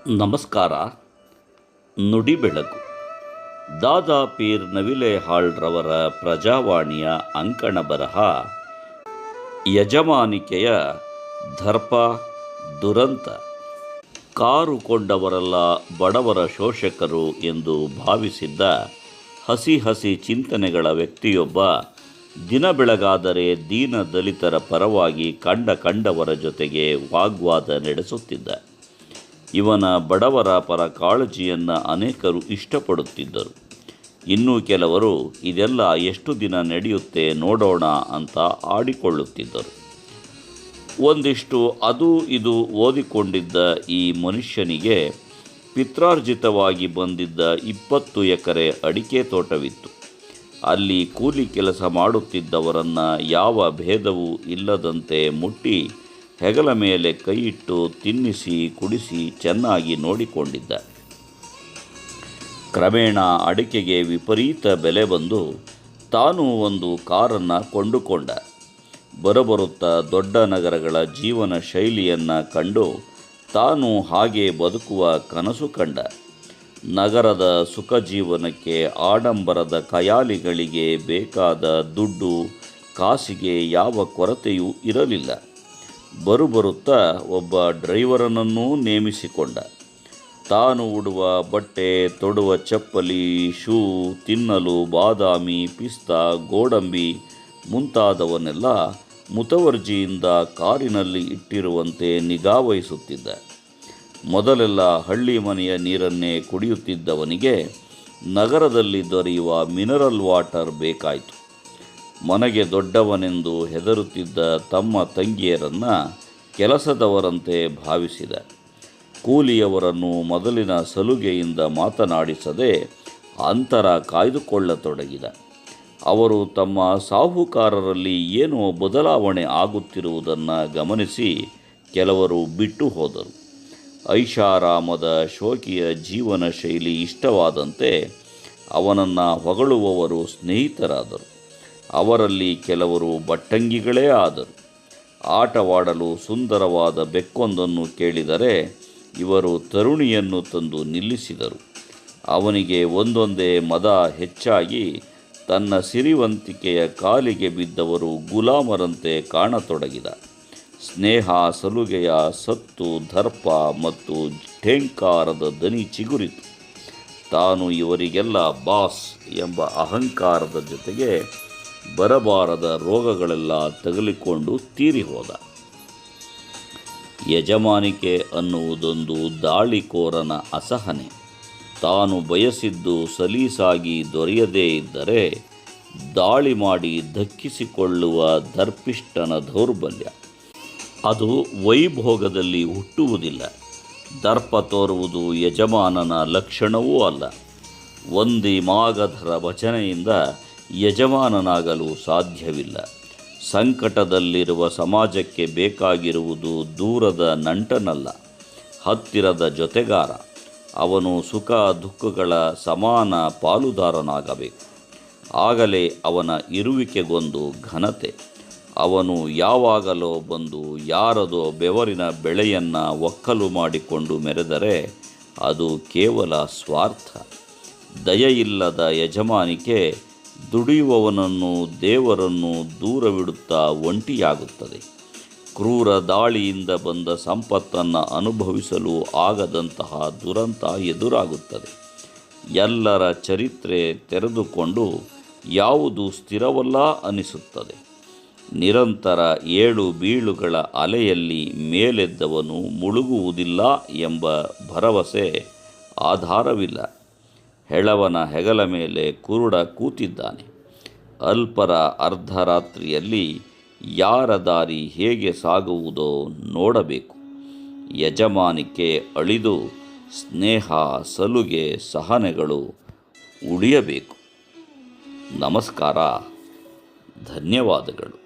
ನಮಸ್ಕಾರ. ನುಡಿ ಬೆಳಕು ದಾದಾ ಪೀರ್ ನವಿಲೇಹಾಳ್ರವರ ಪ್ರಜಾವಾಣಿಯ ಅಂಕಣ ಬರಹ ಯಜಮಾನಿಕೆಯ ದರ್ಪ ದುರಂತ. ಕಾರು ಕೊಂಡವರೆಲ್ಲ ಬಡವರ ಶೋಷಕರು ಎಂದು ಭಾವಿಸಿದ್ದ ಹಸಿ ಹಸಿ ಚಿಂತನೆಗಳ ವ್ಯಕ್ತಿಯೊಬ್ಬ ದಿನ ಬೆಳಗಾದರೆ ದೀನ ದಲಿತರ ಪರವಾಗಿ ಕಂಡವರ ಜೊತೆಗೆ ವಾಗ್ವಾದ ನಡೆಸುತ್ತಿದ್ದ. ಇವನ ಬಡವರ ಪರ ಕಾಳಜಿಯನ್ನು ಅನೇಕರು ಇಷ್ಟಪಡುತ್ತಿದ್ದರು. ಇನ್ನೂ ಕೆಲವರು ಇದೆಲ್ಲ ಎಷ್ಟು ದಿನ ನಡೆಯುತ್ತೆ ನೋಡೋಣ ಅಂತ ಆಡಿಕೊಳ್ಳುತ್ತಿದ್ದರು. ಒಂದಿಷ್ಟು ಅದು ಇದು ಓದಿಕೊಂಡಿದ್ದ ಈ ಮನುಷ್ಯನಿಗೆ ಪಿತ್ರಾರ್ಜಿತವಾಗಿ ಬಂದಿದ್ದ 20 ಎಕರೆ ಅಡಿಕೆ ತೋಟವಿತ್ತು. ಅಲ್ಲಿ ಕೂಲಿ ಕೆಲಸ ಮಾಡುತ್ತಿದ್ದವರನ್ನು ಯಾವ ಭೇದವೂ ಇಲ್ಲದಂತೆ ಮುಟ್ಟಿ ಹೆಗಲ ಮೇಲೆ ಕೈಯಿಟ್ಟು ತಿನ್ನಿಸಿ ಕುಡಿಸಿ ಚೆನ್ನಾಗಿ ನೋಡಿಕೊಂಡಿದ್ದ. ಕ್ರಮೇಣ ಅಡಿಕೆಗೆ ವಿಪರೀತ ಬೆಲೆ ಬಂದು ತಾನು ಒಂದು ಕಾರನ್ನು ಕೊಂಡುಕೊಂಡ. ಬರಬರುತ್ತಾ ದೊಡ್ಡ ನಗರಗಳ ಜೀವನ ಶೈಲಿಯನ್ನು ಕಂಡು ತಾನು ಹಾಗೆ ಬದುಕುವ ಕನಸು ಕಂಡ. ನಗರದ ಸುಖ ಜೀವನಕ್ಕೆ ಆಡಂಬರದ ಖಯಾಲಿಗಳಿಗೆ ಬೇಕಾದ ದುಡ್ಡು ಕಾಸಿಗೆ ಯಾವ ಕೊರತೆಯೂ ಇರಲಿಲ್ಲ. ಬರುತ್ತಾ ಒಬ್ಬ ಡ್ರೈವರನನ್ನೂ ನೇಮಿಸಿಕೊಂಡ. ತಾನು ಉಡುವ ಬಟ್ಟೆ, ತೊಡುವ ಚಪ್ಪಲಿ, ಶೂ, ತಿನ್ನಲು ಬಾದಾಮಿ, ಪಿಸ್ತಾ, ಗೋಡಂಬಿ ಮುಂತಾದವನ್ನೆಲ್ಲ ಮುತುವರ್ಜಿಯಿಂದ ಕಾರಿನಲ್ಲಿ ಇಟ್ಟಿರುವಂತೆ ನಿಗಾವಹಿಸುತ್ತಿದ್ದ. ಮೊದಲೆಲ್ಲ ಹಳ್ಳಿ ಮನೆಯ ನೀರನ್ನೇ ಕುಡಿಯುತ್ತಿದ್ದವನಿಗೆ ನಗರದಲ್ಲಿ ದೊರೆಯುವ ಮಿನರಲ್ ವಾಟರ್ ಬೇಕಾಯಿತು. ಮನೆಗೆ ದೊಡ್ಡವನೆಂದು ಹೆದರುತ್ತಿದ್ದ ತಮ್ಮ ತಂಗಿಯರನ್ನು ಕೆಲಸದವರಂತೆ ಭಾವಿಸಿದ. ಕೂಲಿಯವರನ್ನು ಮೊದಲಿನ ಸಲುಗೆಯಿಂದ ಮಾತನಾಡಿಸದೆ ಅಂತರ ಕಾಯ್ದುಕೊಳ್ಳತೊಡಗಿದ. ಅವರು ತಮ್ಮ ಸಾಹುಕಾರರಲ್ಲಿ ಏನೋ ಬದಲಾವಣೆ ಆಗುತ್ತಿರುವುದನ್ನು ಗಮನಿಸಿ ಕೆಲವರು ಬಿಟ್ಟು ಹೋದರು. ಐಷಾರಾಮದ ಶೋಕಿಯ ಜೀವನ ಶೈಲಿ ಇಷ್ಟವಾದಂತೆ ಅವನನ್ನು ಹೊಗಳುವವರು ಸ್ನೇಹಿತರಾದರು. ಅವರಲ್ಲಿ ಕೆಲವರು ಬಟ್ಟಂಗಿಗಳೇ ಆದರು. ಆಟವಾಡಲು ಸುಂದರವಾದ ಬೆಕ್ಕೊಂದನ್ನು ಕೇಳಿದರೆ ಇವರು ತರುಣಿಯನ್ನು ತಂದು ನಿಲ್ಲಿಸಿದರು. ಅವನಿಗೆ ಒಂದೊಂದೇ ಮದ ಹೆಚ್ಚಾಗಿ ತನ್ನ ಸಿರಿವಂತಿಕೆಯ ಕಾಲಿಗೆ ಬಿದ್ದವರು ಗುಲಾಮರಂತೆ ಕಾಣತೊಡಗಿದ. ಸ್ನೇಹ ಸಲುಗೆಯ ಸತ್ತು ದರ್ಪ ಮತ್ತು ಠೇಂಕಾರದ ದನಿ ಚಿಗುರಿತು. ತಾನು ಇವರಿಗೆಲ್ಲ ಬಾಸ್ ಎಂಬ ಅಹಂಕಾರದ ಜೊತೆಗೆ ಬರಬಾರದ ರೋಗಗಳೆಲ್ಲ ತಗುಲಿಕೊಂಡು ತೀರಿ ಹೋದ. ಯಜಮಾನಿಕೆ ಅನ್ನುವುದೊಂದು ದಾಳಿಕೋರನ ಅಸಹನೆ. ತಾನು ಬಯಸಿದ್ದು ಸಲೀಸಾಗಿ ದೊರೆಯದೇ ಇದ್ದರೆ ದಾಳಿ ಮಾಡಿ ದಕ್ಕಿಸಿಕೊಳ್ಳುವ ದರ್ಪಿಷ್ಟನ ದೌರ್ಬಲ್ಯ. ಅದು ವೈಭೋಗದಲ್ಲಿ ಹುಟ್ಟುವುದಿಲ್ಲ. ದರ್ಪ ತೋರುವುದು ಯಜಮಾನನ ಲಕ್ಷಣವೂ ಅಲ್ಲ. ಒಂದಿ ಮಾಗಧರ ವಚನೆಯಿಂದ ಯಜಮಾನನಾಗಲು ಸಾಧ್ಯವಿಲ್ಲ. ಸಂಕಟದಲ್ಲಿರುವ ಸಮಾಜಕ್ಕೆ ಬೇಕಾಗಿರುವುದು ದೂರದ ನಂಟನಲ್ಲ, ಹತ್ತಿರದ ಜೊತೆಗಾರ. ಅವನು ಸುಖ ದುಃಖಗಳ ಸಮಾನ ಪಾಲುದಾರನಾಗಬೇಕು. ಆಗಲೇ ಅವನ ಇರುವಿಕೆಗೊಂದು ಘನತೆ. ಅವನು ಯಾವಾಗಲೋ ಬಂದು ಯಾರದೋ ಬೆವರಿನ ಬೆಳೆಯನ್ನು ಒಕ್ಕಲು ಮಾಡಿಕೊಂಡು ಮೆರೆದರೆ ಅದು ಕೇವಲ ಸ್ವಾರ್ಥ. ದಯೆಯಿಲ್ಲದ ಯಜಮಾನಿಕೆ ದುಡಿಯುವವನನ್ನು ದೇವರನ್ನು ದೂರವಿಡುತ್ತಾ ಒಂಟಿಯಾಗುತ್ತದೆ. ಕ್ರೂರ ದಾಳಿಯಿಂದ ಬಂದ ಸಂಪತ್ತನ್ನು ಅನುಭವಿಸಲು ಆಗದಂತಹ ದುರಂತ ಎದುರಾಗುತ್ತದೆ. ಎಲ್ಲರ ಚರಿತ್ರೆ ತೆರೆದುಕೊಂಡು ಯಾವುದು ಸ್ಥಿರವಲ್ಲ ಅನಿಸುತ್ತದೆ. ನಿರಂತರ ಏಳು ಬೀಳುಗಳ ಅಲೆಯಲ್ಲಿ ಮೇಲೆದ್ದವನು ಮುಳುಗುವುದಿಲ್ಲ ಎಂಬ ಭರವಸೆ ಆಧಾರವಿಲ್ಲ. ಹೆಳವನ ಹೆಗಲ ಮೇಲೆ ಕುರುಡ ಕೂತಿದ್ದಾನೆ. ಅಲ್ಪರ ಅರ್ಧರಾತ್ರಿಯಲ್ಲಿ ಯಾರ ದಾರಿ ಹೇಗೆ ಸಾಗುವುದೋ ನೋಡಬೇಕು. ಯಜಮಾನಿಕೆ ಅಳಿದು ಸ್ನೇಹ ಸಲುಗೆ ಸಹನೆಗಳು ಉಳಿಯಬೇಕು. ನಮಸ್ಕಾರ. ಧನ್ಯವಾದಗಳು.